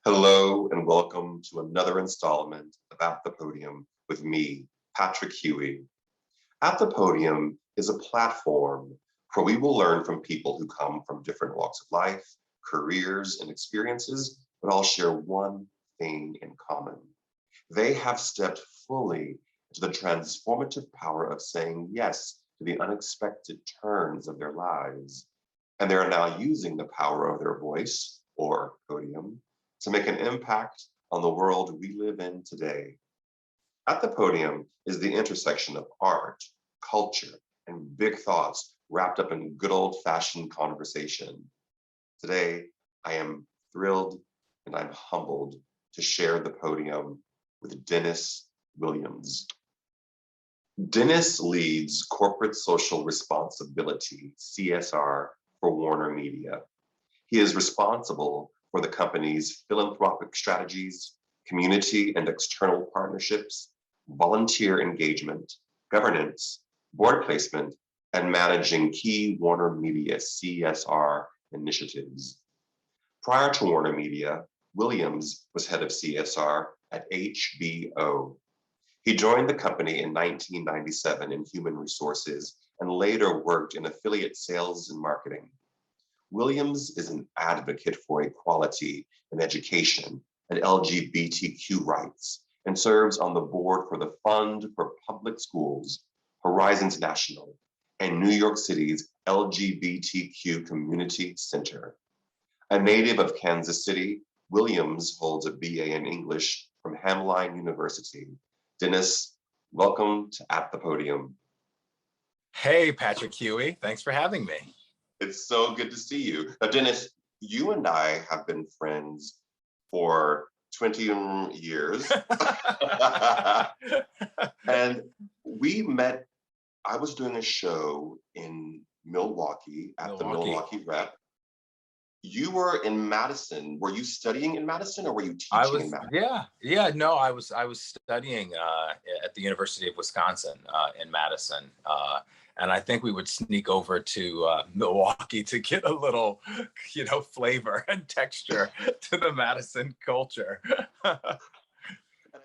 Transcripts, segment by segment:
Hello and welcome to another installment of At the Podium with me, Patrick Huey. At the Podium is a platform where we will learn from people who come from different walks of life, careers, and experiences, but all share one thing in common. They have stepped fully into the transformative power of saying yes to the unexpected turns of their lives. And they are now using the power of their voice, or podium, to make an impact on the world we live in today. At the Podium is the intersection of art, culture, and big thoughts wrapped up in good old-fashioned conversation. Today, I am thrilled and I'm humbled to share the podium with Dennis Williams. Dennis leads corporate social responsibility, CSR, for Warner Media. He is responsible for the company's philanthropic strategies, community and external partnerships, volunteer engagement, governance, board placement, and managing key Warner Media CSR initiatives. Prior to Warner Media, Williams was head of CSR at HBO. He joined the company in 1997 in human resources and later worked in affiliate sales and marketing. Williams is an advocate for equality in education and LGBTQ rights and serves on the board for the Fund for Public Schools, Horizons National, and New York City's LGBTQ Community Center. A native of Kansas City, Williams holds a BA in English from Hamline University. Dennis, welcome to At the Podium. Hey, Patrick Huey, thanks for having me. It's so good to see you. Now, Dennis, you and I have been friends for 20 years. And we met, I was doing a show in Milwaukee at the Milwaukee Rep. You were in Madison. Were you studying in Madison or were you teaching in Madison? No, I was studying at the University of Wisconsin in Madison. And I think we would sneak over to Milwaukee to get a little, flavor and texture to the Madison culture. I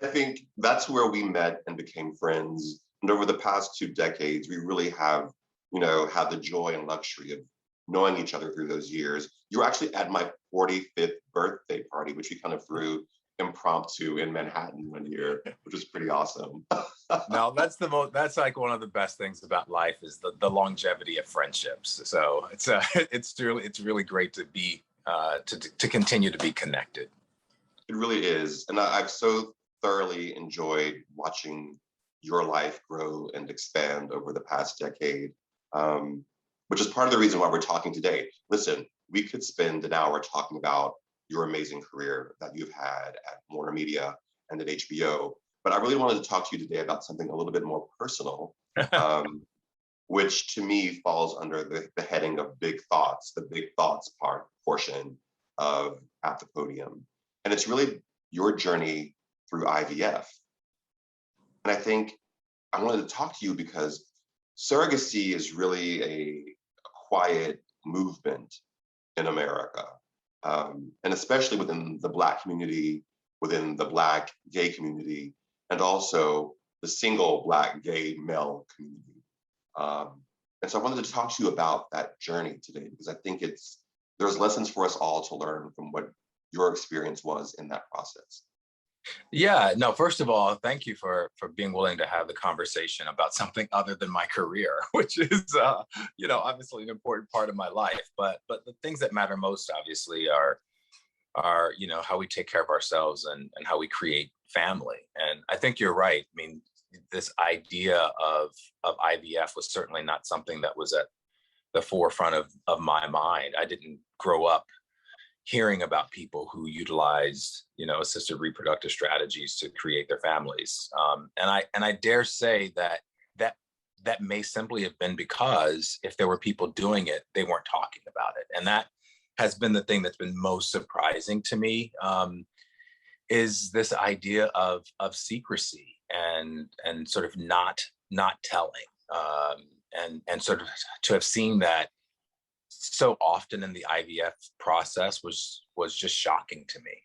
think that's where we met and became friends. And over the past 2 decades, we really have, had the joy and luxury of knowing each other through those years. You were actually at my 45th birthday party, which we kind of threw impromptu in Manhattan one year, which was pretty awesome. No, that's like one of the best things about life is the longevity of friendships. So it's really great to be to continue to be connected. It really is. And I've so thoroughly enjoyed watching your life grow and expand over the past decade, which is part of the reason why we're talking today. Listen, we could spend an hour talking about your amazing career that you've had at Warner Media and at HBO. But I really wanted to talk to you today about something a little bit more personal, which to me falls under the heading of big thoughts, the big thoughts portion of At the Podium. And it's really your journey through IVF. And I think I wanted to talk to you because surrogacy is really a quiet movement in America. And especially within the Black community, within the Black gay community, and also the single Black gay male community. And so I wanted to talk to you about that journey today, because I think there's lessons for us all to learn from what your experience was in that process. Yeah, no, first of all, thank you for being willing to have the conversation about something other than my career, which is, obviously an important part of my life. But the things that matter most, obviously, are how we take care of ourselves and how we create family. And I think you're right. I mean, this idea of IVF was certainly not something that was at the forefront of my mind. I didn't grow up hearing about people who utilized, assisted reproductive strategies to create their families. And I dare say that may simply have been because if there were people doing it, they weren't talking about it. And that has been the thing that's been most surprising to me, is this idea of secrecy and sort of not telling, and sort of to have seen that so often in the IVF process was just shocking to me,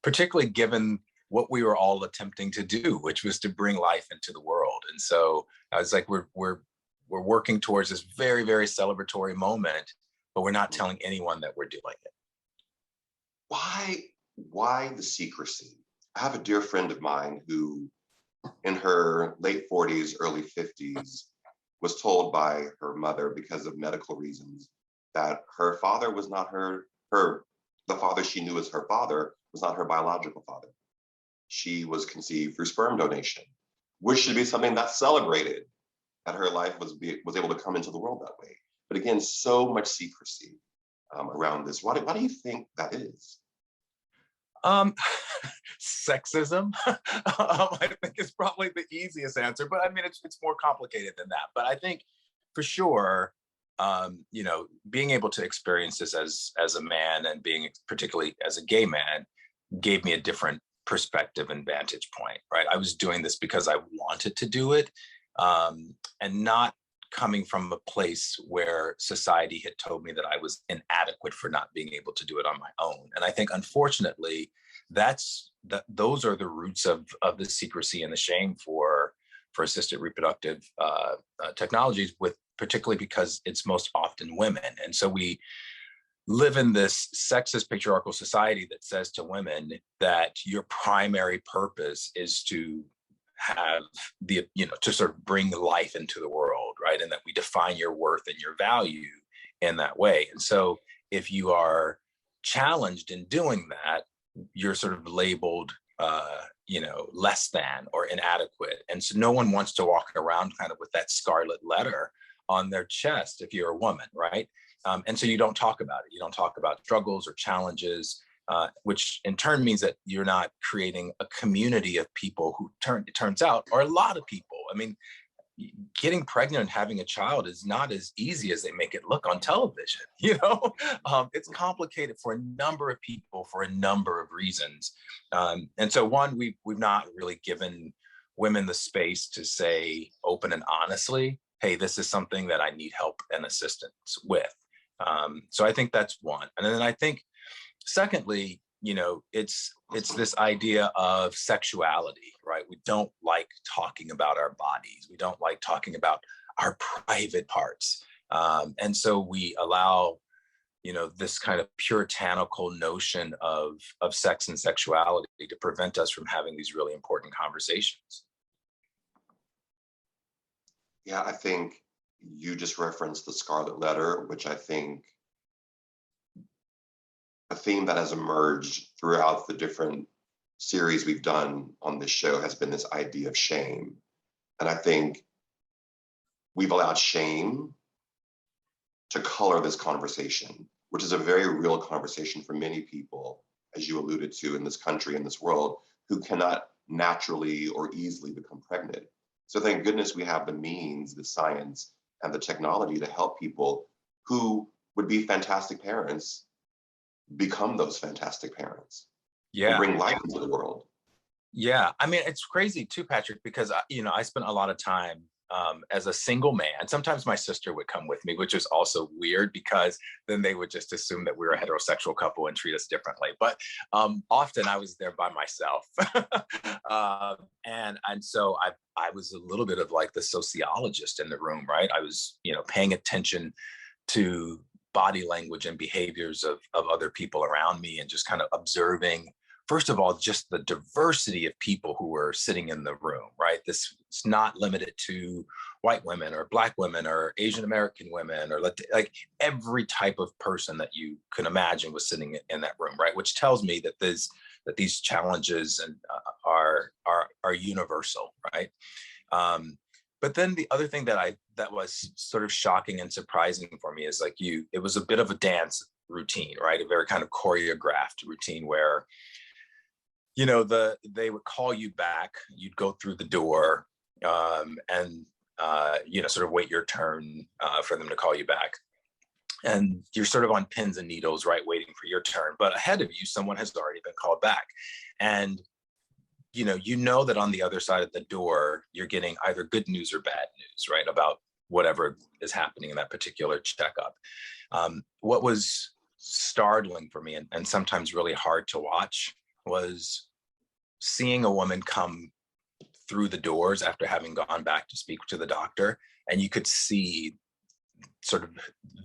particularly given what we were all attempting to do, which was to bring life into the world. And so I was like, we're working towards this very, very celebratory moment, but we're not telling anyone that we're doing it. Why the secrecy? I have a dear friend of mine who, in her late 40s, early 50s, was told by her mother, because of medical reasons, that her father was not the father she knew as her father was not her biological father. She was conceived through sperm donation, which should be something that's celebrated, that her life was able to come into the world that way. But again, so much secrecy around this. Why do you think that is? Sexism, I think is probably the easiest answer, but I mean, it's more complicated than that. But I think for sure, being able to experience this as a man, and being particularly as a gay man, gave me a different perspective and vantage point, right? I was doing this because I wanted to do it, and not coming from a place where society had told me that I was inadequate for not being able to do it on my own. And I think, unfortunately, those are the roots of the secrecy and the shame for assisted reproductive technologies, particularly because it's most often women. And so we live in this sexist patriarchal society that says to women that your primary purpose is to have to sort of bring life into the world, right? And that we define your worth and your value in that way. And so if you are challenged in doing that, you're sort of labeled, less than or inadequate. And so no one wants to walk around kind of with that scarlet letter on their chest if you're a woman, right? And so you don't talk about it. You don't talk about struggles or challenges, which in turn means that you're not creating a community of people who it turns out are a lot of people. I mean, getting pregnant and having a child is not as easy as they make it look on television. It's complicated for a number of people for a number of reasons. And so one, we've not really given women the space to say open and honestly, hey, this is something that I need help and assistance with. So I think that's one. And then I think, secondly, it's this idea of sexuality, right? We don't like talking about our bodies. We don't like talking about our private parts. And so we allow, this kind of puritanical notion of sex and sexuality to prevent us from having these really important conversations. Yeah, I think you just referenced the Scarlet Letter, which I think a theme that has emerged throughout the different series we've done on this show has been this idea of shame. And I think we've allowed shame to color this conversation, which is a very real conversation for many people, as you alluded to, in this country, in this world, who cannot naturally or easily become pregnant. So thank goodness we have the means, the science, and the technology to help people who would be fantastic parents become those fantastic parents. Yeah. And bring life into the world. Yeah. I mean, it's crazy too, Patrick, because, I spent a lot of time as a single man. Sometimes my sister would come with me, which is also weird because then they would just assume that we were a heterosexual couple and treat us differently. But often I was there by myself. And so I was a little bit of like the sociologist in the room, right? I was, paying attention to body language and behaviors of other people around me, and just kind of observing, first of all, just the diversity of people who were sitting in the room, right? This is not limited to white women or Black women or Asian American women, or like every type of person that you can imagine was sitting in that room, right? Which tells me that these challenges are universal, right? But then the other thing that was sort of shocking and surprising for me is it was a bit of a dance routine, right? A very kind of choreographed routine where, they would call you back, you'd go through the door, and sort of wait your turn for them to call you back. And you're sort of on pins and needles, right? Waiting for your turn. But ahead of you, someone has already been called back. And that on the other side of the door, you're getting either good news or bad news, right? About whatever is happening in that particular checkup. What was startling for me, and sometimes really hard to watch, was seeing a woman come through the doors after having gone back to speak to the doctor, and you could see sort of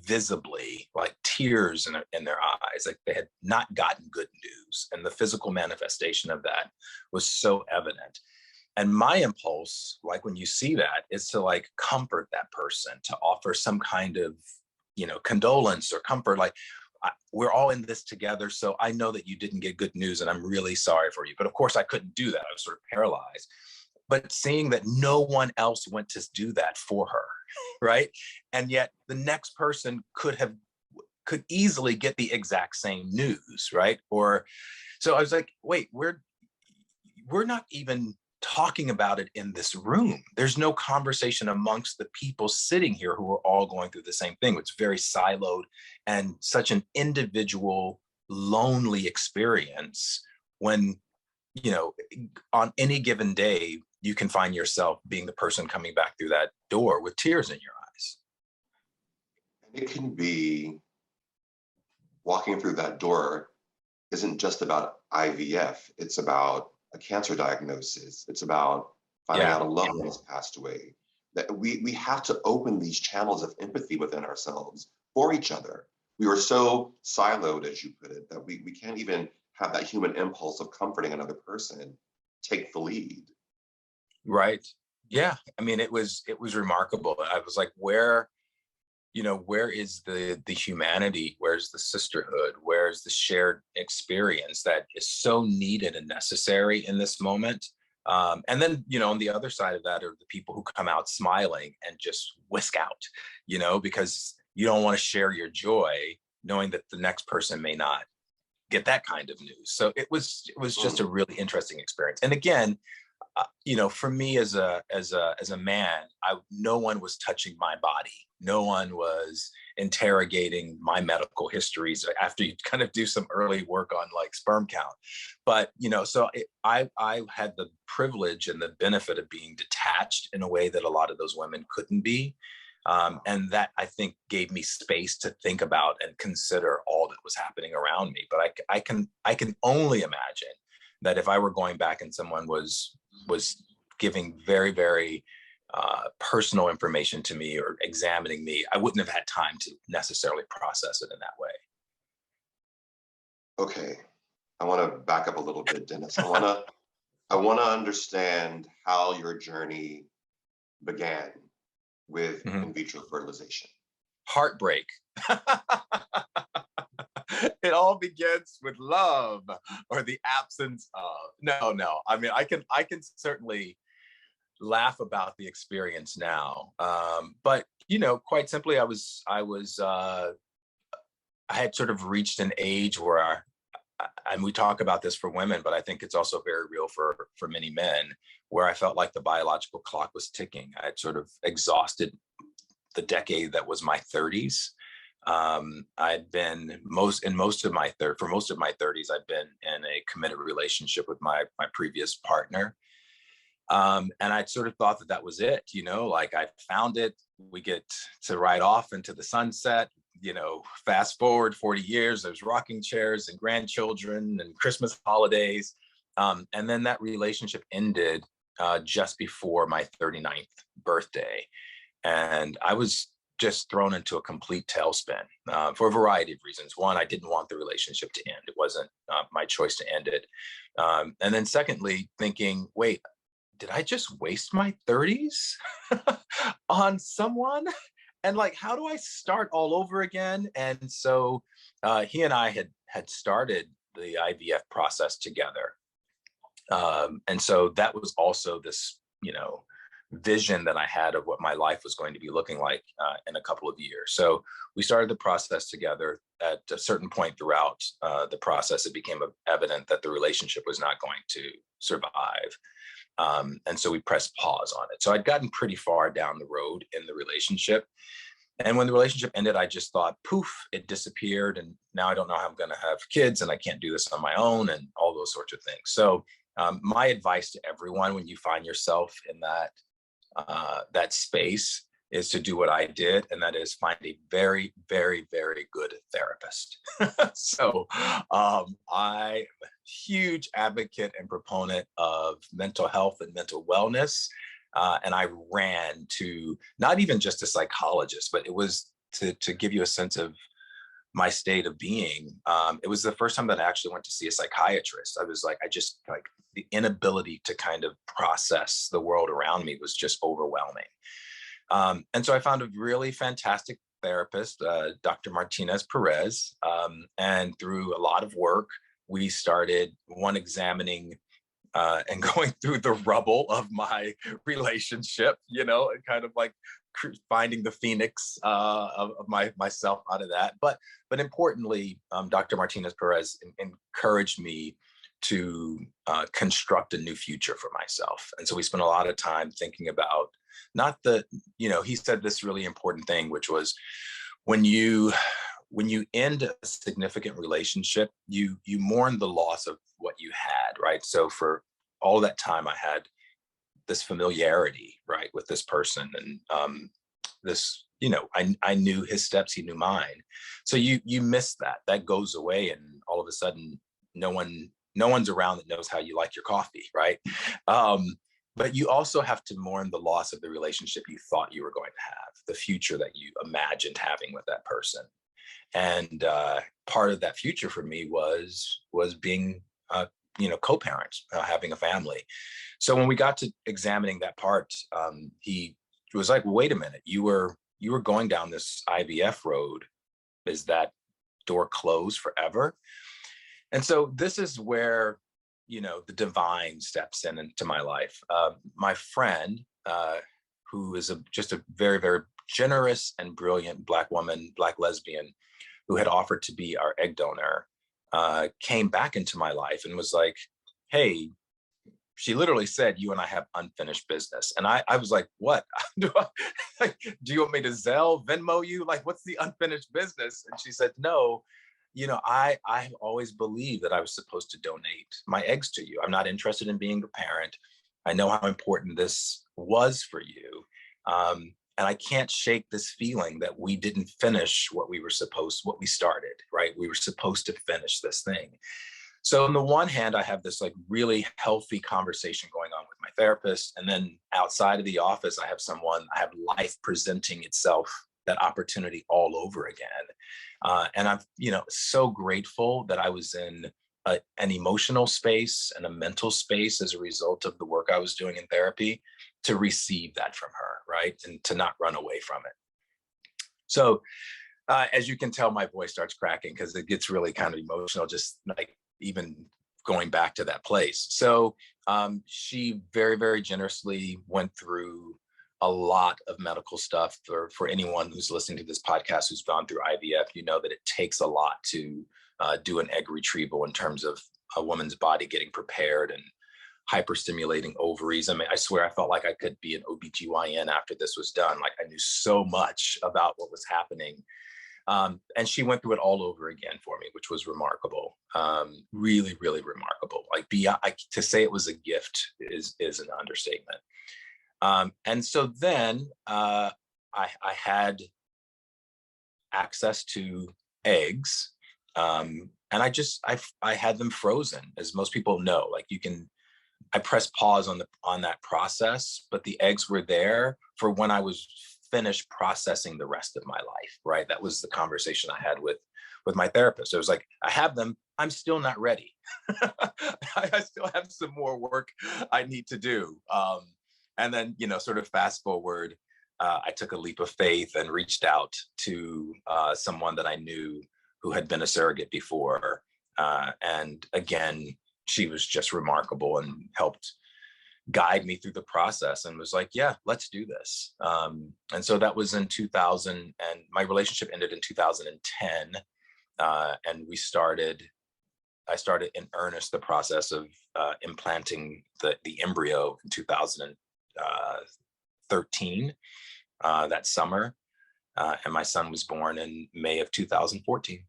visibly like tears in their eyes, like they had not gotten good news, and the physical manifestation of that was so evident. And my impulse, like when you see that, is to like comfort that person, to offer some kind of, condolence or comfort, like, we're all in this together, so I know that you didn't get good news and I'm really sorry for you. But of course I couldn't do that, I was sort of paralyzed. But seeing that no one else went to do that for her, right? And yet the next person could easily get the exact same news, right? Or so I was like, wait, we're not even talking about it in this room. There's no conversation amongst the people sitting here who are all going through the same thing. It's very siloed and such an individual, lonely experience when, on any given day, you can find yourself being the person coming back through that door with tears in your eyes. And it can be walking through that door isn't just about IVF. It's about a cancer diagnosis. It's about finding out a loved one has passed away. That we have to open these channels of empathy within ourselves for each other. We are so siloed, as you put it, that we can't even have that human impulse of comforting another person take the lead. Right. Yeah. I mean, it was remarkable. I was like, where is the humanity? Where's the sisterhood? Where's the shared experience that is so needed and necessary in this moment? And then, on the other side of that are the people who come out smiling and just whisk out, because you don't want to share your joy knowing that the next person may not get that kind of news. So it was just a really interesting experience. And again, for me as a man, no one was touching my body. No one was interrogating my medical histories after you kind of do some early work on like sperm count. But, I had the privilege and the benefit of being detached in a way that a lot of those women couldn't be. And that, I think, gave me space to think about and consider all that was happening around me. But I can only imagine that if I were going back and someone was giving very, very personal information to me or examining me, I wouldn't have had time to necessarily process it in that way. Okay, I want to back up a little bit, Dennis. I want to understand how your journey began with in vitro fertilization. Heartbreak. It all begins with love or the absence of. No. I mean, I can certainly laugh about the experience now. But quite simply, I had sort of reached an age where and we talk about this for women, but I think it's also very real for many men, where I felt like the biological clock was ticking. I had sort of exhausted the decade that was my 30s. I'd been for most of my 30s, I'd been in a committed relationship with my previous partner. And I sort of thought that was it, like I found it, we get to ride off into the sunset, fast forward 40 years, there's rocking chairs and grandchildren and Christmas holidays. And then that relationship ended just before my 39th birthday. And I was just thrown into a complete tailspin for a variety of reasons. One, I didn't want the relationship to end. It wasn't my choice to end it. And then secondly, thinking, wait, did I just waste my 30s on someone? And like, how do I start all over again? And so he and I had started the IVF process together. And so that was also this, vision that I had of what my life was going to be looking like in a couple of years. So we started the process together. At a certain point throughout the process, it became evident that the relationship was not going to survive. And so we pressed pause on it. So I'd gotten pretty far down the road in the relationship. And when the relationship ended, I just thought, poof, it disappeared. And now I don't know how I'm going to have kids, and I can't do this on my own, and all those sorts of things. So my advice to everyone when you find yourself in that space is to do what I did, and that is find a very, very, very good therapist. So I am a huge advocate and proponent of mental health and mental wellness. And I ran to not even just a psychologist, but it was to give you a sense of my state of being. It was the first time that I actually went to see a psychiatrist. I was like, I just like the inability to kind of process the world around me was just overwhelming. And so I found a really fantastic therapist, Dr. Martinez Perez. And through a lot of work, we started examining and going through the rubble of my relationship, and kind of like finding the phoenix of myself out of that. But importantly, Dr. Martinez Perez encouraged me to construct a new future for myself. And so we spent a lot of time thinking about not the, he said this really important thing, which was when you end a significant relationship, you mourn the loss of what you had, right? So for all that time, I had this familiarity, right, with this person, and this, I knew his steps, he knew mine. So you miss that goes away, and all of a sudden, no one's around that knows how you like your coffee, right? But you also have to mourn the loss of the relationship you thought you were going to have, the future that you imagined having with that person. And part of that future for me was being, co-parents, having a family. So when we got to examining that part, he was like, "Wait a minute, you were going down this IVF road. Is that door closed forever?" And so this is where, the divine steps into my life. My friend, who is just a very, very generous and brilliant Black woman, Black lesbian, who had offered to be our egg donor, came back into my life and was like, "Hey," she literally said, "You and I have unfinished business." And I was like, "What? Do you want me to Zelle, Venmo you? Like, what's the unfinished business?" And she said, "No, I have always believed that I was supposed to donate my eggs to you. I'm not interested in being a parent. I know how important this was for you. And I can't shake this feeling that we didn't finish what we started, right? We were supposed to finish this thing." So on the one hand, I have this like really healthy conversation going on with my therapist. And then outside of the office, I have life presenting itself, that opportunity all over again. And I'm, so grateful that I was in an emotional space and a mental space as a result of the work I was doing in therapy to receive that from her, right? And to not run away from it. So as you can tell, my voice starts cracking because it gets really kind of emotional, just like even going back to that place. So she very, very generously went through a lot of medical stuff. For anyone who's listening to this podcast who's gone through IVF, you know that it takes a lot to do an egg retrieval in terms of a woman's body getting prepared and hyperstimulating ovaries. I mean, I swear I felt like I could be an OBGYN after this was done. Like I knew so much about what was happening. And she went through it all over again for me, which was remarkable. Really, really remarkable. Like to say it was a gift is an understatement. And so then I had access to eggs, and I had them frozen, as most people know. Like I pressed pause on that process, but the eggs were there for when I was finished processing the rest of my life. Right, that was the conversation I had with my therapist. It was like, I have them. I'm still not ready. I still have some more work I need to do. And then, sort of fast forward, I took a leap of faith and reached out to someone that I knew who had been a surrogate before. And again, she was just remarkable and helped guide me through the process and was like, "Yeah, let's do this." And so that was in 2000, and my relationship ended in 2010. And I started in earnest the process of implanting the embryo in 2013, that summer. And my son was born in May of 2014.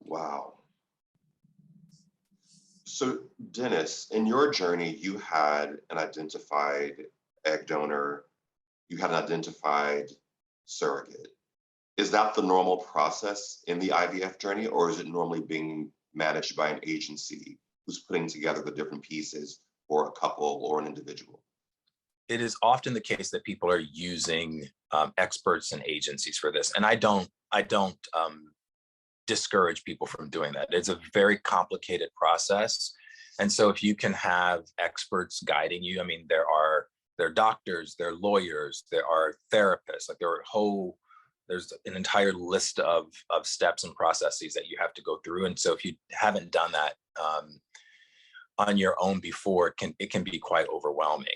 Wow. So, Dennis, in your journey, you had an identified egg donor, you had an identified surrogate. Is that the normal process in the IVF journey, or is it normally being managed by an agency who's putting together the different pieces for a couple or an individual? It is often the case that people are using experts and agencies for this, and I don't discourage people from doing that. It's a very complicated process, and so if you can have experts guiding you, I mean, there are doctors, there are lawyers, there are therapists, like there's an entire list of steps and processes that you have to go through, and so if you haven't done that on your own before, it can be quite overwhelming.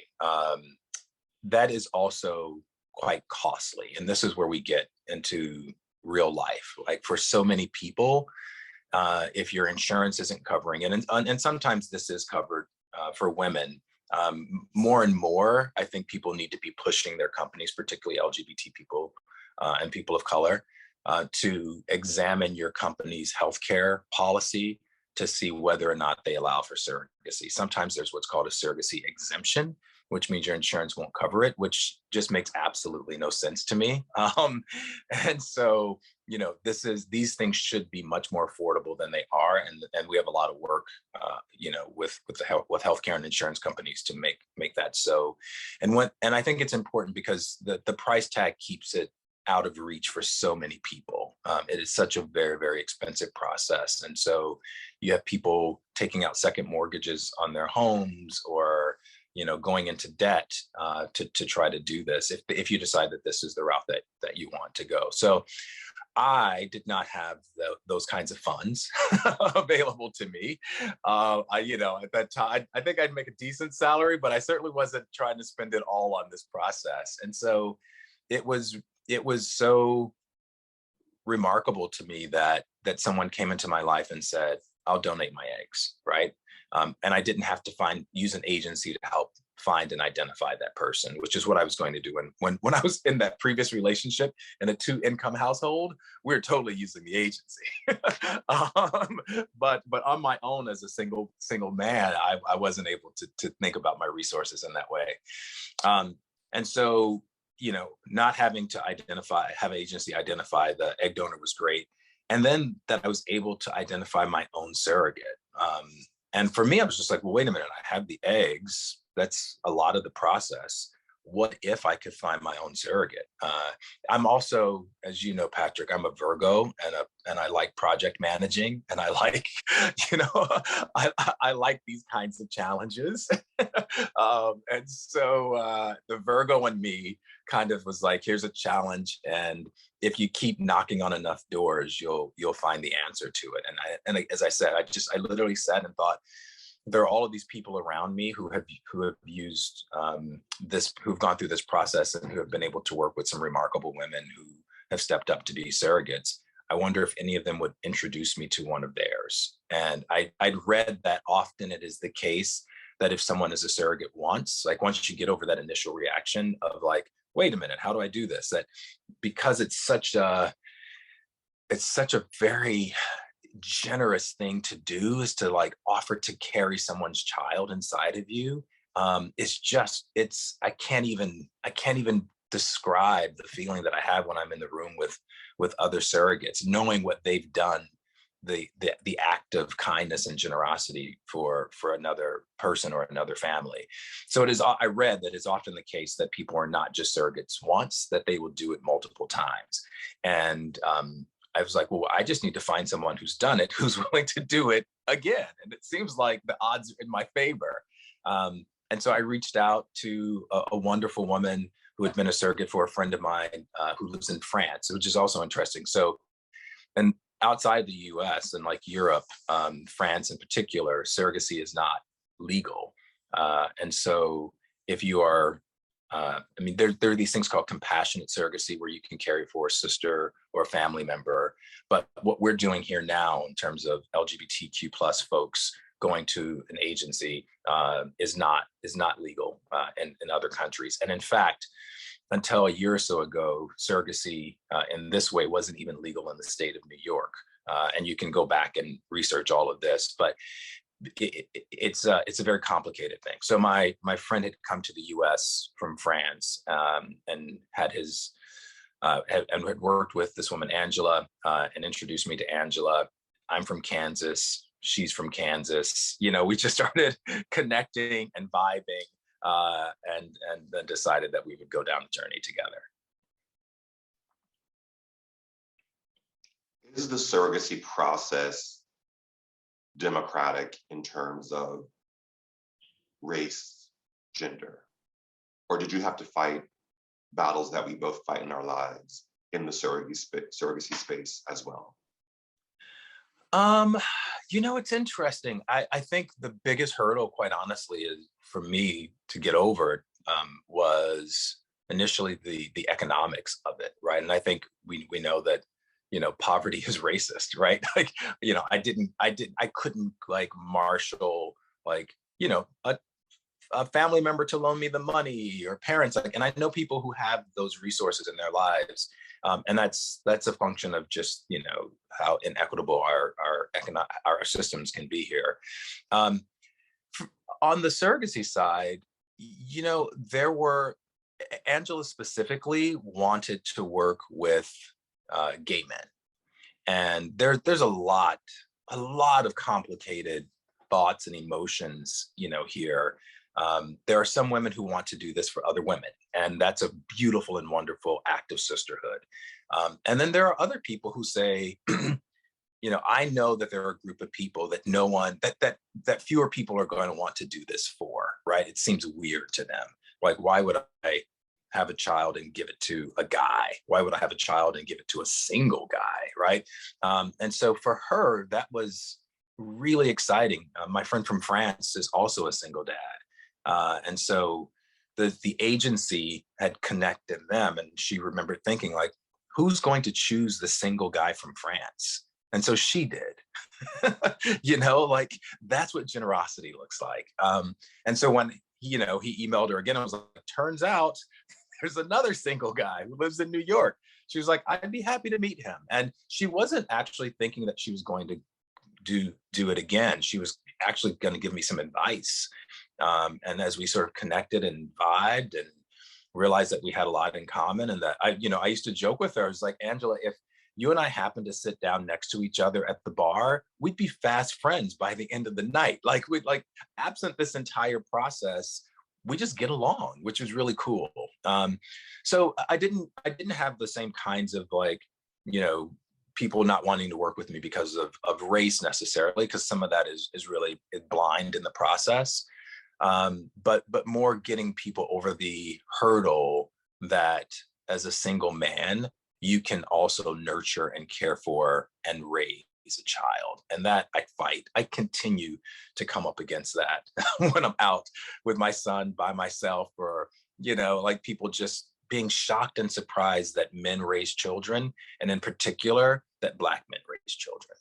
That is also quite costly. And this is where we get into real life. Like for so many people, if your insurance isn't covering it, and sometimes this is covered for women, more and more, I think people need to be pushing their companies, particularly LGBT people and people of color, to examine your company's healthcare policy to see whether or not they allow for surrogacy. Sometimes there's what's called a surrogacy exemption, which means your insurance won't cover it, which just makes absolutely no sense to me. And so, these things should be much more affordable than they are, and we have a lot of work, with healthcare and insurance companies to make that so. And I think it's important because the price tag keeps it out of reach for so many people. It is such a very, very expensive process. And so you have people taking out second mortgages on their homes or, going into debt to try to do this if you decide that this is the route that you want to go. So I did not have those kinds of funds available to me. At that time, I think I'd make a decent salary, but I certainly wasn't trying to spend it all on this process. And so it was so remarkable to me that someone came into my life and said, I'll donate my eggs, right? And I didn't have to use an agency to help find and identify that person, which is what I was going to do. When I was in that previous relationship in a 2-income household, we were totally using the agency. But on my own as a single man, I wasn't able to think about my resources in that way. And so, not having to have an agency identify the egg donor was great. And then that I was able to identify my own surrogate. And for me, I was just like, well, wait a minute, I have the eggs. That's a lot of the process. What if I could find my own surrogate? I'm also, as you know, Patrick, I'm a Virgo and I like project managing, and I like, I like these kinds of challenges. And so the Virgo in me kind of was like, here's a challenge, and if you keep knocking on enough doors, you'll find the answer to it. And as I said, I literally sat and thought, there are all of these people around me who have used who've gone through this process and who have been able to work with some remarkable women who have stepped up to be surrogates. I wonder if any of them would introduce me to one of theirs. And I'd read that often it is the case that if someone is a surrogate once you get over that initial reaction of like, wait a minute, how do I do this? That because it's such a very generous thing to do is to like offer to carry someone's child inside of you. I can't even describe the feeling that I have when I'm in the room with other surrogates, knowing what they've done, the act of kindness and generosity for another person or another family. So I read that it's often the case that people are not just surrogates once, that they will do it multiple times. And I was like, well, I just need to find someone who's done it, who's willing to do it again. And it seems like the odds are in my favor. And so I reached out to a wonderful woman who had been a surrogate for a friend of mine who lives in France, which is also interesting. So, and outside the US and like Europe, France in particular, surrogacy is not legal. And so if you are, there are these things called compassionate surrogacy where you can care for a sister or a family member. But what we're doing here now in terms of LGBTQ plus folks going to an agency is not legal in other countries. And in fact, until a year or so ago, surrogacy in this way wasn't even legal in the state of New York. And you can go back and research all of this. But it's a very complicated thing. So my friend had come to the U.S. from France, and had worked with this woman Angela, and introduced me to Angela. I'm from Kansas. She's from Kansas. We just started connecting and vibing, and then decided that we would go down the journey together. Is the surrogacy process democratic in terms of race, gender? Or did you have to fight battles that we both fight in our lives in the surrogacy space as well? It's interesting. I think the biggest hurdle, quite honestly, is for me to get over, was initially the economics of it, right? And I think we know that poverty is racist, right? Like, I couldn't like marshal like a family member to loan me the money, or parents, like, and I know people who have those resources in their lives, and that's a function of just how inequitable our systems can be here. On the surrogacy side, there were Angela specifically wanted to work with gay men, and there's a lot of complicated thoughts and emotions here. There are some women who want to do this for other women, and that's a beautiful and wonderful act of sisterhood. And then there are other people who say, I know that there are a group of people that that fewer people are going to want to do this for, right? It seems weird to them. Like, why would I have a child and give it to a guy? Why would I have a child and give it to a single guy, right? And so for her, that was really exciting. My friend from France is also a single dad. And so the agency had connected them, and she remembered thinking, like, who's going to choose the single guy from France? And so she did. Like, that's what generosity looks like. And so when he emailed her again, I was like, turns out there's another single guy who lives in New York. She was like, I'd be happy to meet him. And she wasn't actually thinking that she was going to do it again. She was actually going to give me some advice. And as we sort of connected and vibed and realized that we had a lot in common, and that I used to joke with her, I was like, Angela, if you and I happened to sit down next to each other at the bar, we'd be fast friends by the end of the night. Like, we'd absent this entire process, we just get along, which was really cool. So I didn't have the same kinds of people not wanting to work with me because of race necessarily, because some of that is really blind in the process. But more getting people over the hurdle that as a single man, you can also nurture and care for and raise a child. And that I continue to come up against that when I'm out with my son by myself, or, people just being shocked and surprised that men raise children, and in particular, that Black men raise children.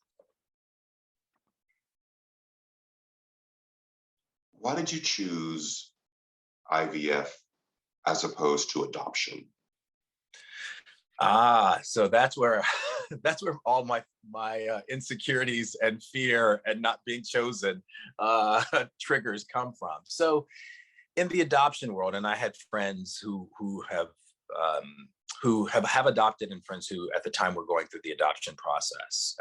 Why did you choose IVF as opposed to adoption? So that's where all my insecurities and fear and not being chosen triggers come from. So in the adoption world, and I had friends who have adopted, and friends who at the time were going through the adoption process.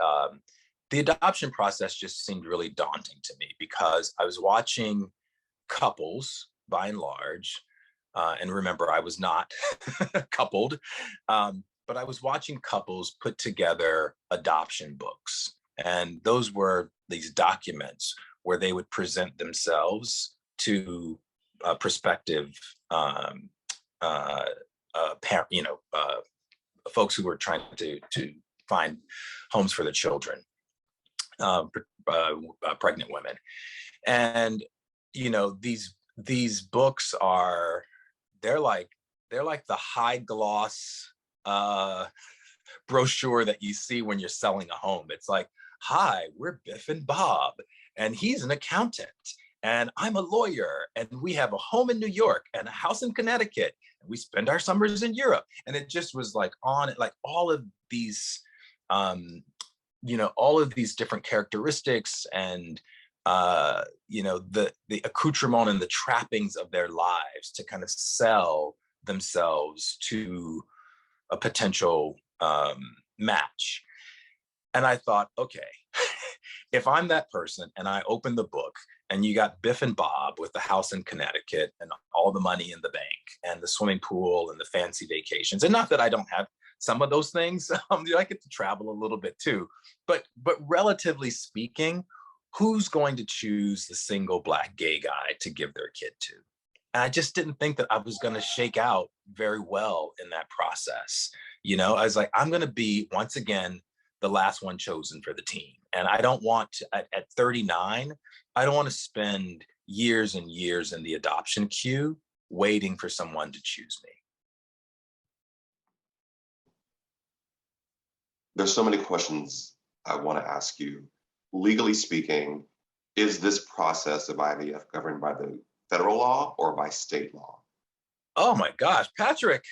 The adoption process just seemed really daunting to me, because I was watching couples, by and large, and remember, I was not coupled, but I was watching couples put together adoption books. And those were these documents where they would present themselves to prospective folks who were trying to find homes for the children, pregnant women. And these books they're like the high gloss brochure that you see when you're selling a home. It's like, hi, we're Biff and Bob, and he's an accountant, and I'm a lawyer, and we have a home in New York and a house in Connecticut, and we spend our summers in Europe. And it just was like all of these, all of these different characteristics and the accoutrement and the trappings of their lives to kind of sell themselves to a potential match. And I thought, okay, if I'm that person and I open the book and you got Biff and Bob with the house in Connecticut and all the money in the bank and the swimming pool and the fancy vacations, and not that I don't have some of those things, I get to travel a little bit too, but relatively speaking, who's going to choose the single Black gay guy to give their kid to? And I just didn't think that I was going to shake out very well in that process. I was like, I'm going to be, once again, the last one chosen for the team. And I don't want to, at 39, I don't want to spend years and years in the adoption queue waiting for someone to choose me. There's so many questions I want to ask you. Legally speaking, is this process of IVF governed by the federal law or by state law? Oh my gosh, Patrick,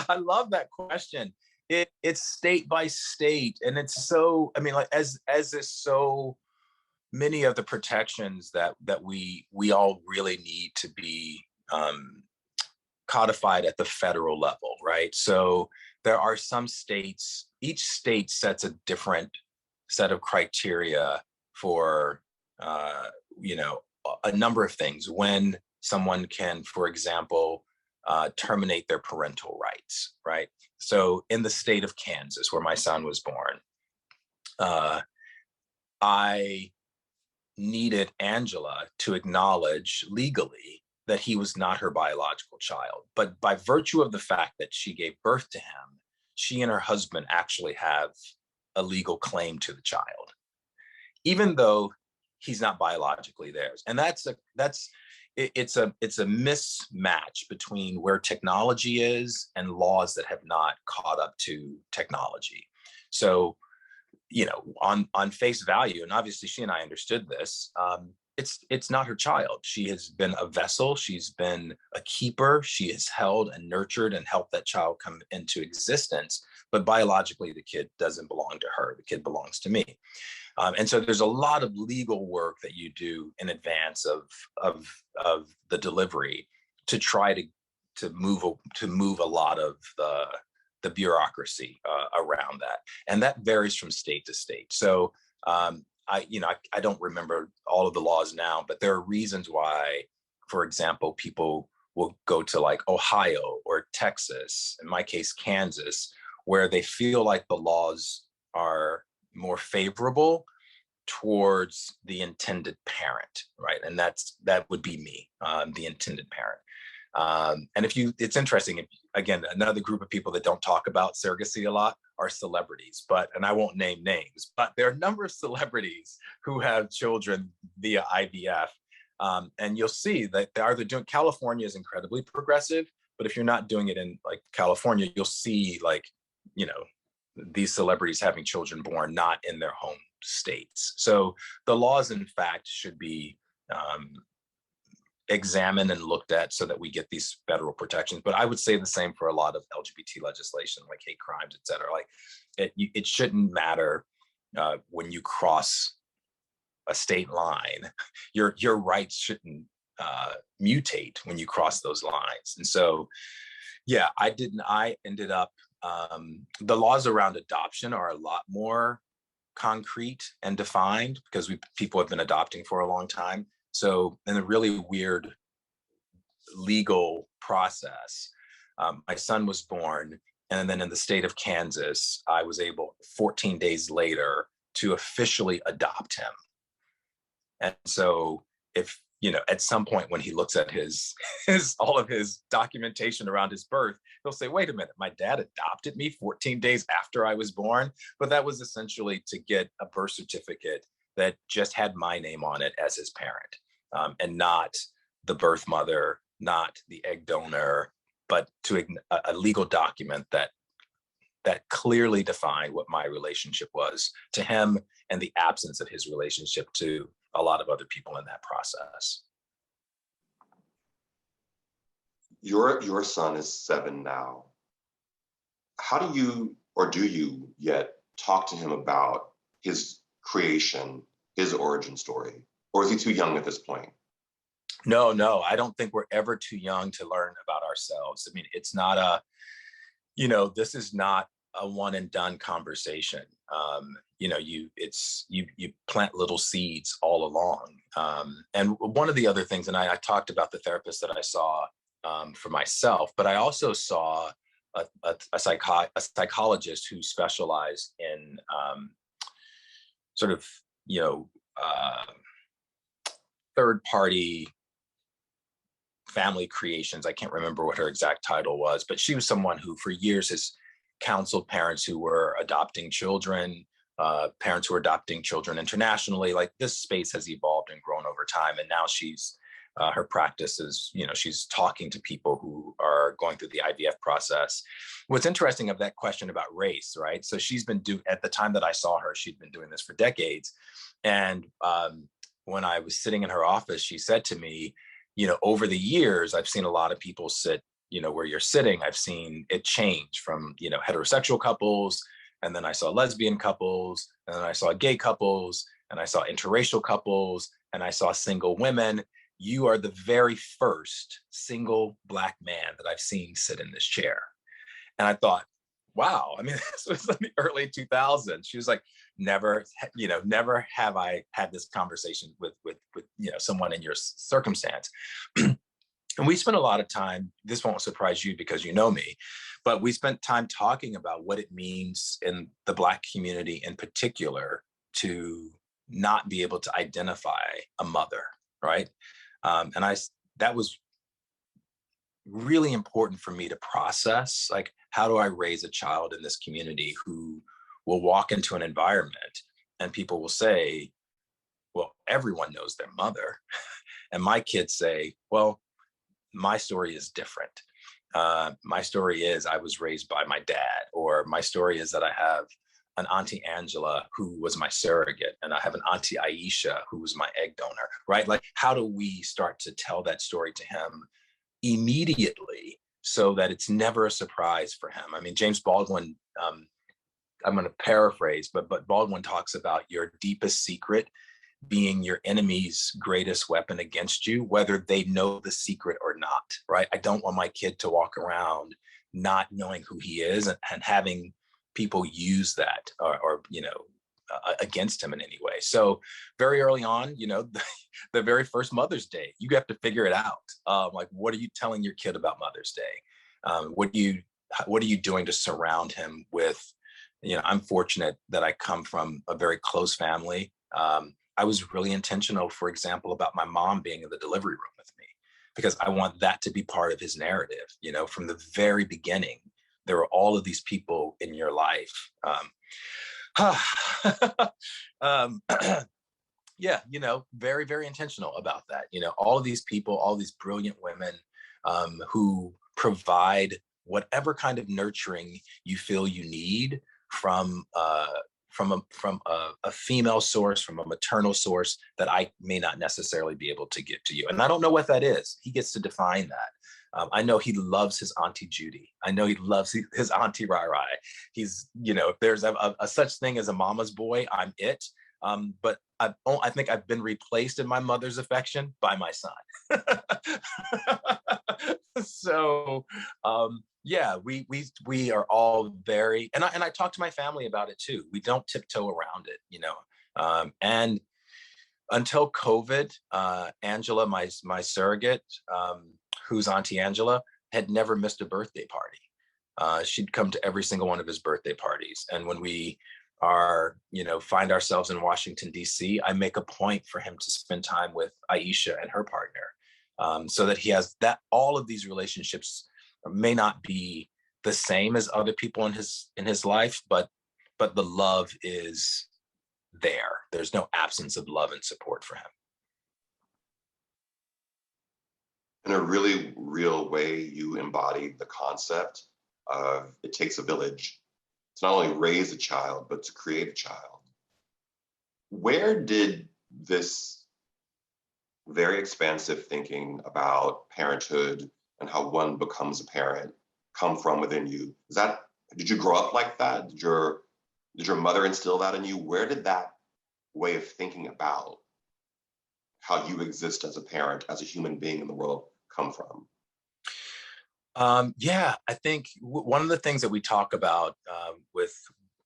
I love that question. It's state by state, and it's so, I mean, like as is so many of the protections that we all really need to be codified at the federal level, right? So there are some states, each state sets a different set of criteria for a number of things. When someone can, for example, terminate their parental rights, right? So in the state of Kansas, where my son was born, I needed Angela to acknowledge legally that he was not her biological child. But by virtue of the fact that she gave birth to him, she and her husband actually have a legal claim to the child, even though he's not biologically theirs. And it's a mismatch between where technology is and laws that have not caught up to technology. So, on face value, and obviously she and I understood this, it's not her child. She has been a vessel. She's been a keeper. She has held and nurtured and helped that child come into existence. But biologically, the kid doesn't belong to her. The kid belongs to me. And so there's a lot of legal work that you do in advance of the delivery to try to move a lot of the bureaucracy around that, and that varies from state to state. So I don't remember all of the laws now, but there are reasons why, for example, people will go to like Ohio or Texas, in my case, Kansas, where they feel like the laws are more favorable towards the intended parent, right? And that would be me, the intended parent. And it's interesting, again, another group of people that don't talk about surrogacy a lot are celebrities, and I won't name names, but there are a number of celebrities who have children via IVF. And you'll see that California is incredibly progressive, but if you're not doing it in like California, you'll see these celebrities having children born not in their home states. So the laws, in fact, should be examined and looked at so that we get these federal protections. But I would say the same for a lot of LGBT legislation, like hate crimes, et cetera. Like it shouldn't matter when you cross a state line. Your rights shouldn't mutate when you cross those lines. And so, yeah, I ended up, the laws around adoption are a lot more concrete and defined because people have been adopting for a long time. So in a really weird legal process, my son was born, and then in the state of Kansas, I was able 14 days later to officially adopt him. And so if, at some point when he looks at his all of his documentation around his birth, he'll say, wait a minute, my dad adopted me 14 days after I was born. But that was essentially to get a birth certificate that just had my name on it as his parent, and not the birth mother, not the egg donor, but to a legal document that clearly defined what my relationship was to him and the absence of his relationship to a lot of other people in that process. Your son is 7 now. How do you yet talk to him about his creation, his origin story? Or is he too young at this point? No, I don't think we're ever too young to learn about ourselves. I mean, it's not this is not a one and done conversation. You plant little seeds all along. And one of the other things, and I talked about the therapist that I saw for myself, but I also saw a psychologist who specialized in sort of, uh, third party family creations. I can't remember what her exact title was, but she was someone who for years has counseled parents who were adopting children, parents who are adopting children internationally. Like, this space has evolved and grown over time. And now her practice is, she's talking to people who are going through the IVF process. What's interesting of that question about race, right? So at the time that I saw her, she'd been doing this for decades. And when I was sitting in her office, she said to me, over the years, I've seen a lot of people sit, where you're sitting. I've seen it change from, heterosexual couples. And then I saw lesbian couples, and then I saw gay couples, and I saw interracial couples, and I saw single women. You are the very first single Black man that I've seen sit in this chair. And I thought, wow, I mean, this was in the early 2000s. She was like, never have I had this conversation with someone in your circumstance. And we spent a lot of time, this won't surprise you because you know me, but we spent time talking about what it means in the Black community in particular to not be able to identify a mother, right? That was really important for me to process. Like, how do I raise a child in this community who will walk into an environment and people will say, well, everyone knows their mother. And my kids say, well, my story is different. My story is I was raised by my dad, or my story is that I have an Auntie Angela who was my surrogate, and I have an Auntie Aisha who was my egg donor, right? Like, how do we start to tell that story to him immediately so that it's never a surprise for him? I mean, James Baldwin, I'm going to paraphrase, but Baldwin talks about your deepest secret being your enemy's greatest weapon against you, whether they know the secret or not, right? I don't want my kid to walk around not knowing who he is and having people use that or against him in any way. So very early on, the very first Mother's Day, you have to figure it out. Like, what are you telling your kid about Mother's Day? What are you doing to surround him with, I'm fortunate that I come from a very close family. I was really intentional, for example, about my mom being in the delivery room with me, because I want that to be part of his narrative. From the very beginning, there are all of these people in your life. Yeah, very, very intentional about that. All of these people, all these brilliant women who provide whatever kind of nurturing you feel you need from a female source, from a maternal source that I may not necessarily be able to give to you. And I don't know what that is. He gets to define that. I know he loves his Auntie Judy. I know he loves his Auntie Rai Rai. He's, if there's a such thing as a mama's boy, I'm it. But I think I've been replaced in my mother's affection by my son. So, yeah, we are all very, and I talk to my family about it too. We don't tiptoe around it, and until COVID, Angela, my surrogate, who's Auntie Angela, had never missed a birthday party. She'd come to every single one of his birthday parties. And when we find ourselves in Washington, D.C., I make a point for him to spend time with Aisha and her partner, so that he has that. All of these relationships may not be the same as other people in his life, but the love is there. There's no absence of love and support for him. In a really real way, you embody the concept of it takes a village to not only raise a child, but to create a child. Where did this very expansive thinking about parenthood and how one becomes a parent come from within you? Did you grow up like that? Did your mother instill that in you? Where did that way of thinking about how you exist as a parent, as a human being in the world, come from? Yeah, I think one of the things that we talk about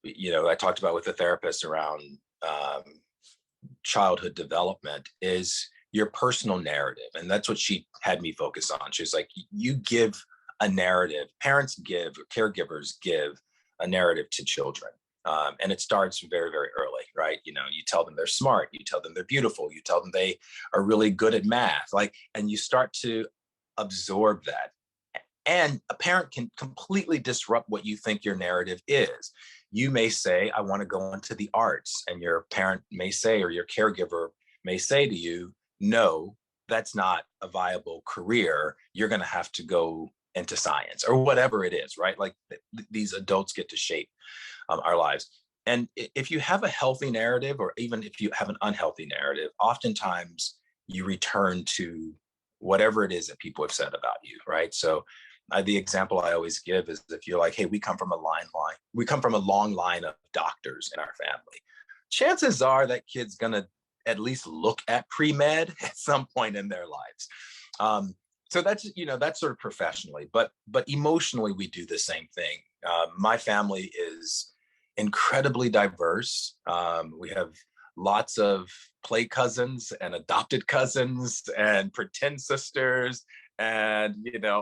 I talked about with the therapist around um, childhood development is your personal narrative. And that's what she had me focus on. She was like, you give a narrative, parents give, or caregivers give a narrative to children. And it starts very, very early, right? You know, you tell them they're smart, you tell them they're beautiful, you tell them they are really good at math, and you start to absorb that. And a parent can completely disrupt what you think your narrative is. You may say, I want to go into the arts. And your parent may say, or your caregiver may say to you, no, that's not a viable career. You're going to have to go into science or whatever it is, right? Like these adults get to shape our lives. And if you have a healthy narrative, or even if you have an unhealthy narrative, oftentimes you return to whatever it is that people have said about you, right? So the example I always give is if you're like, hey, we come from a long line of doctors in our family. Chances are that kid's gonna at least look at pre-med at some point in their lives. So that's sort of professionally, but emotionally, we do the same thing. My family is incredibly diverse. We have lots of play cousins and adopted cousins and pretend sisters. And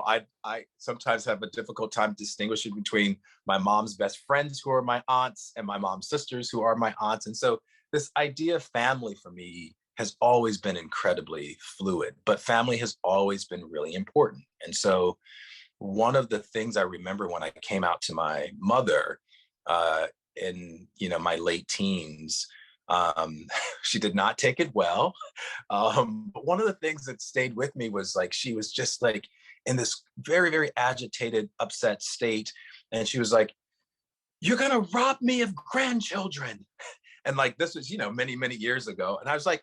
I sometimes have a difficult time distinguishing between my mom's best friends, who are my aunts, and my mom's sisters, who are my aunts. And so this idea of family for me has always been incredibly fluid, but family has always been really important. And so one of the things I remember when I came out to my mother in my late teens, um, she did not take it well. But one of the things that stayed with me was like, she was just like in this very, very agitated, upset state. And she was like, you're going to rob me of grandchildren. And like, this was, many, many years ago. And I was like,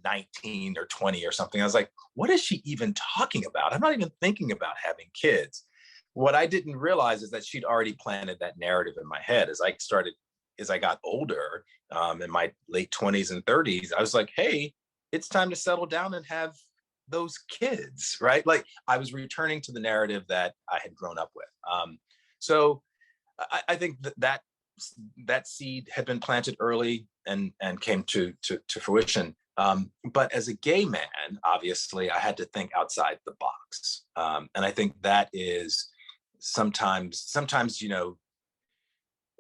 19 or 20 or something. I was like, what is she even talking about? I'm not even thinking about having kids. What I didn't realize is that she'd already planted that narrative in my head as I got older, in my late 20s and 30s. I was like, hey, it's time to settle down and have those kids, right? Like I was returning to the narrative that I had grown up with. So I think that seed had been planted early and came to fruition. But as a gay man, obviously, I had to think outside the box, and I think that is sometimes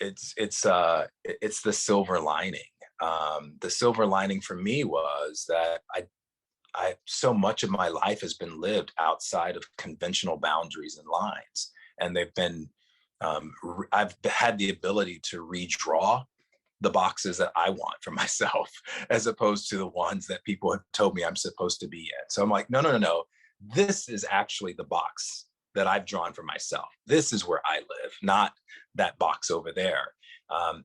it's the silver lining. The silver lining for me was that I so much of my life has been lived outside of conventional boundaries and lines, and I've had the ability to redraw the boxes that I want for myself, as opposed to the ones that people have told me I'm supposed to be in. So I'm like, no, no, no, no. This is actually the box that I've drawn for myself. This is where I live, not that box over there.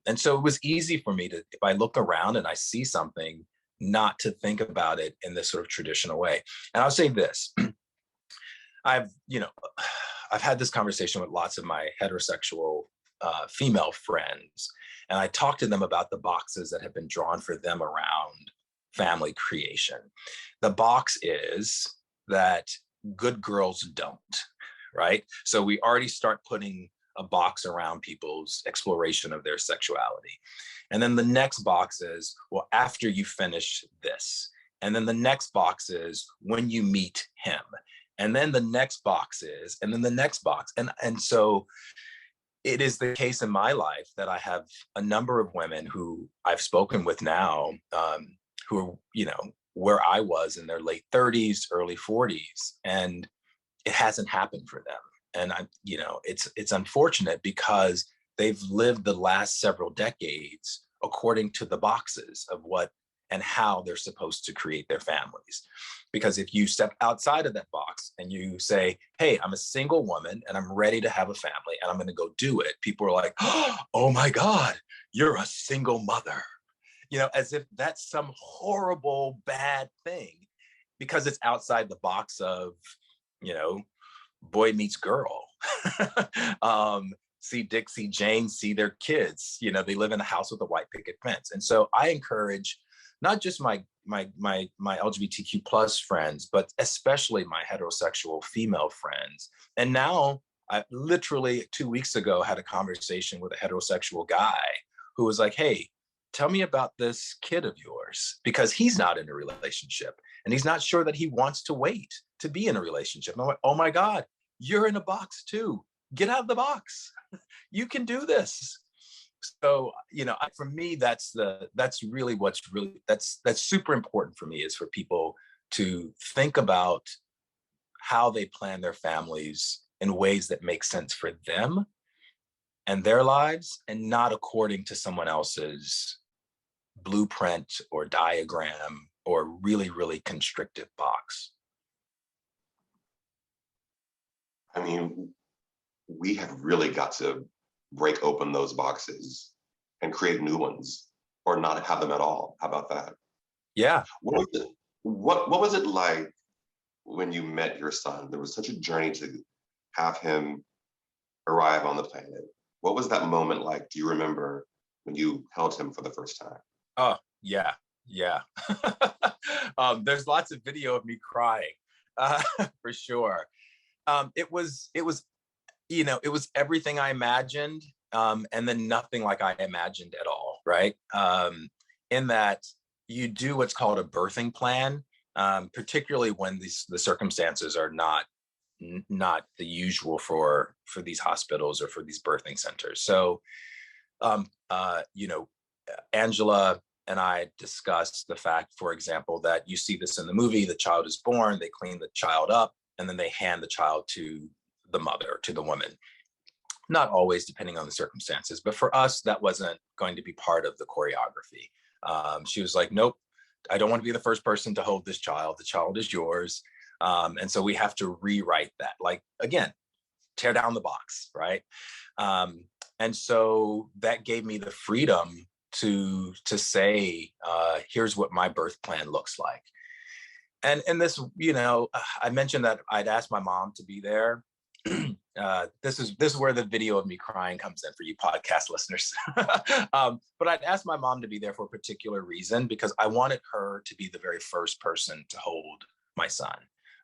And so it was easy for me to, if I look around and I see something, not to think about it in this sort of traditional way. And I'll say this, I've, you know, I've had this conversation with lots of my heterosexual female friends, and I talk to them about the boxes that have been drawn for them around family creation. The box is that good girls don't, right? So we already start putting a box around people's exploration of their sexuality. And then the next box is, well, after you finish this. And then the next box is when you meet him. And then the next box is, and then the next box. And so it is the case in my life that I have a number of women who I've spoken with now, who are, where I was in their late 30s, early 40s, and it hasn't happened for them. And it's unfortunate because they've lived the last several decades according to the boxes of what and how they're supposed to create their families. Because if you step outside of that box and you say, hey, I'm a single woman and I'm ready to have a family and I'm going to go do it, people are like, oh my God, you're a single mother. As if that's some horrible, bad thing, because it's outside the box of, boy meets girl. See Dick, see Jane, see their kids. They live in a house with a white picket fence. And so I encourage not just my LGBTQ plus friends, but especially my heterosexual female friends. And now I literally 2 weeks ago had a conversation with a heterosexual guy who was like, hey, tell me about this kid of yours, because he's not in a relationship and he's not sure that he wants to wait to be in a relationship. And I'm like, oh my God, you're in a box too. Get out of the box. You can do this. So, for me, that's really that's super important for me, is for people to think about how they plan their families in ways that make sense for them and their lives, and not according to someone else's blueprint or diagram or really, really constrictive box. I mean, we have really got to break open those boxes and create new ones, or not have them at all. How about that? Yeah. What was it like when you met your son? There was such a journey to have him arrive on the planet. What was that moment like? Do you remember when you held him for the first time? Oh, yeah. Yeah. There's lots of video of me crying, for sure. It was everything I imagined, and then nothing like I imagined at all, right? In that you do what's called a birthing plan, particularly when the circumstances are not the usual for these hospitals or for these birthing centers. So, Angela and I discussed the fact, for example, that you see this in the movie: the child is born, they clean the child up, and then they hand the child to the mother, to the woman. Not always, depending on the circumstances, but for us, that wasn't going to be part of the choreography. She was like, nope, I don't want to be the first person to hold this child. The child is yours. And so we have to rewrite that. Like, again, tear down the box, right? And so that gave me the freedom to say, here's what my birth plan looks like. And this, I mentioned that I'd asked my mom to be there. This is where the video of me crying comes in for you podcast listeners. But I'd asked my mom to be there for a particular reason, because I wanted her to be the very first person to hold my son.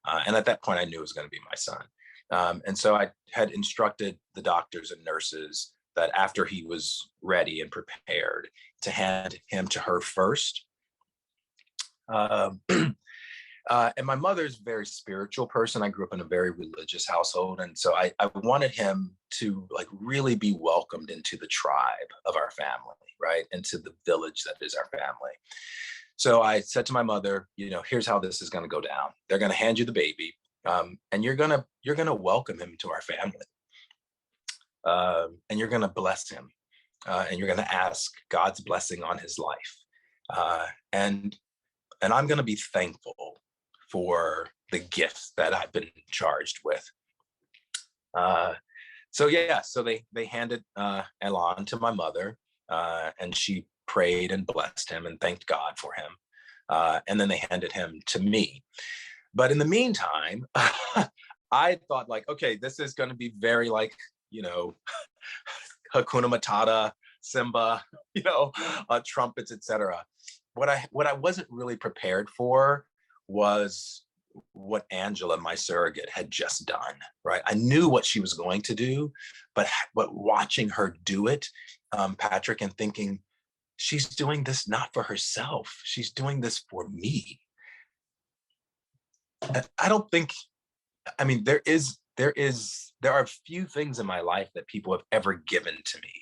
And at that point, I knew it was going to be my son. And so I had instructed the doctors and nurses that after he was ready and prepared, to hand him to her first. And my mother's a very spiritual person. I grew up in a very religious household. And so I wanted him to really be welcomed into the tribe of our family, right? Into the village that is our family. So I said to my mother, here's how this is going to go down. They're going to hand you the baby, and you're going to welcome him to our family. And you're going to bless him, and you're going to ask God's blessing on his life. And I'm going to be thankful for the gift that I've been charged with. So they handed Elan to my mother, and she prayed and blessed him and thanked God for him. And then they handed him to me. But in the meantime, I thought, okay, this is going to be very Hakuna Matata, Simba, trumpets, etc. What I wasn't really prepared for was what Angela, my surrogate, had just done, right? I knew what she was going to do, but watching her do it, Patrick, and thinking, she's doing this not for herself. She's doing this for me. I don't think, there are few things in my life that people have ever given to me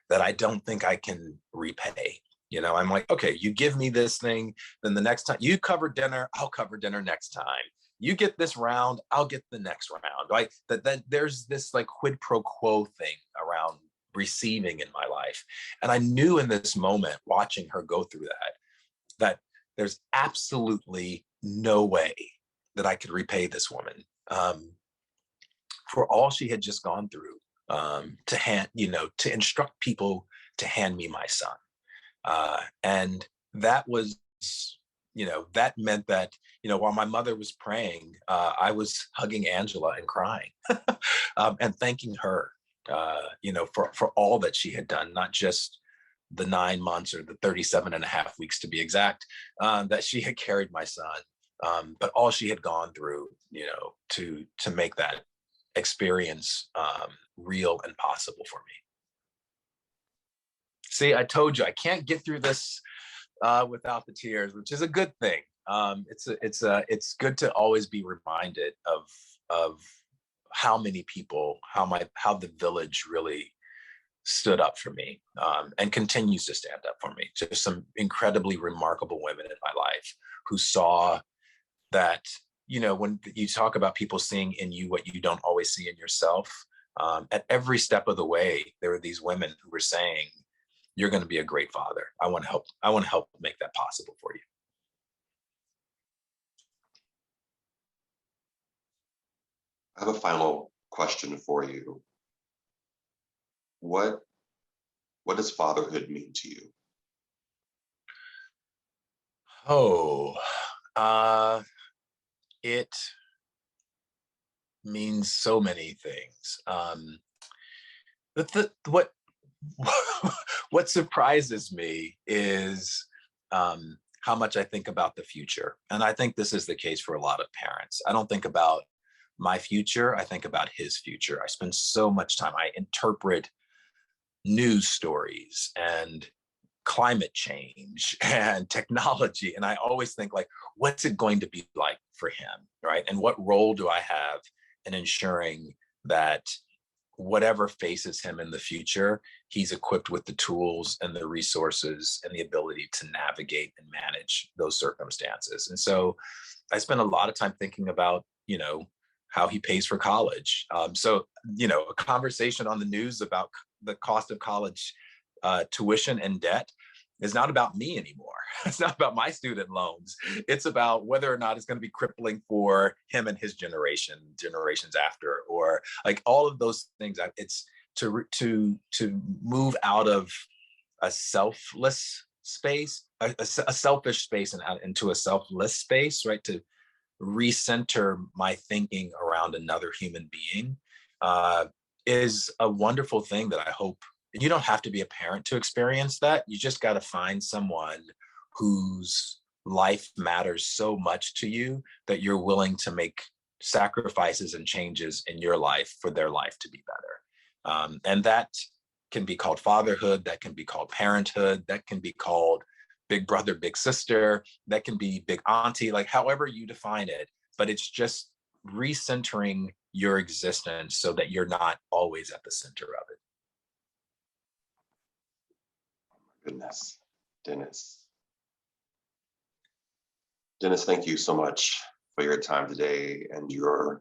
that I don't think I can repay. I'm like, okay, you give me this thing, then the next time you cover dinner, I'll cover dinner next time. You get this round, I'll get the next round, right? That there's this quid pro quo thing around receiving in my life. And I knew in this moment, watching her go through that there's absolutely no way that I could repay this woman for all she had just gone through, to instruct people to hand me my son. And that was, that meant that, while my mother was praying, I was hugging Angela and crying and thanking her, for all that she had done, not just the 9 months or the 37 and a half weeks to be exact, that she had carried my son. But all she had gone through, to make that experience real and possible for me. See, I told you I can't get through this without the tears, which is a good thing. It's good to always be reminded of how many people, how the village really stood up for me, and continues to stand up for me. Just some incredibly remarkable women in my life who saw that, when you talk about people seeing in you what you don't always see in yourself, at every step of the way, there were these women who were saying, you're going to be a great father. I want to help make that possible for you. I have a final question for you. What does fatherhood mean to you? Oh, it means so many things. What what surprises me is how much I think about the future. And I think this is the case for a lot of parents. I don't think about my future. I think about his future. I spend so much time. I interpret news stories and climate change and technology. And I always think, like, what's it going to be like for him, right? And what role do I have in ensuring that whatever faces him in the future, he's equipped with the tools and the resources and the ability to navigate and manage those circumstances. And so I spend a lot of time thinking about, how he pays for college. A conversation on the news about the cost of college tuition and debt is not about me anymore. It's not about my student loans. It's about whether or not it's going to be crippling for him and his generations after, or like all of those things. It's to move out of a selfless space, a selfish space, and out into a selfless space, right? To recenter my thinking around another human being is a wonderful thing that I hope. You don't have to be a parent to experience that. You just got to find someone whose life matters so much to you that you're willing to make sacrifices and changes in your life for their life to be better. And that can be called fatherhood. That can be called parenthood. That can be called big brother, big sister. That can be big auntie, like however you define it. But it's just recentering your existence so that you're not always at the center of it. Goodness, Dennis. Dennis, thank you so much for your time today and your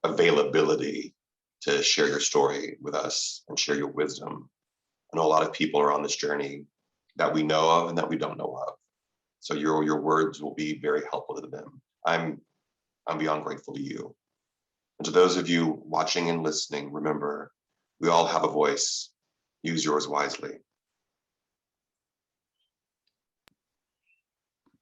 availability to share your story with us and share your wisdom. I know a lot of people are on this journey that we know of and that we don't know of. So your words will be very helpful to them. I'm beyond grateful to you. And to those of you watching and listening, remember, we all have a voice. Use yours wisely.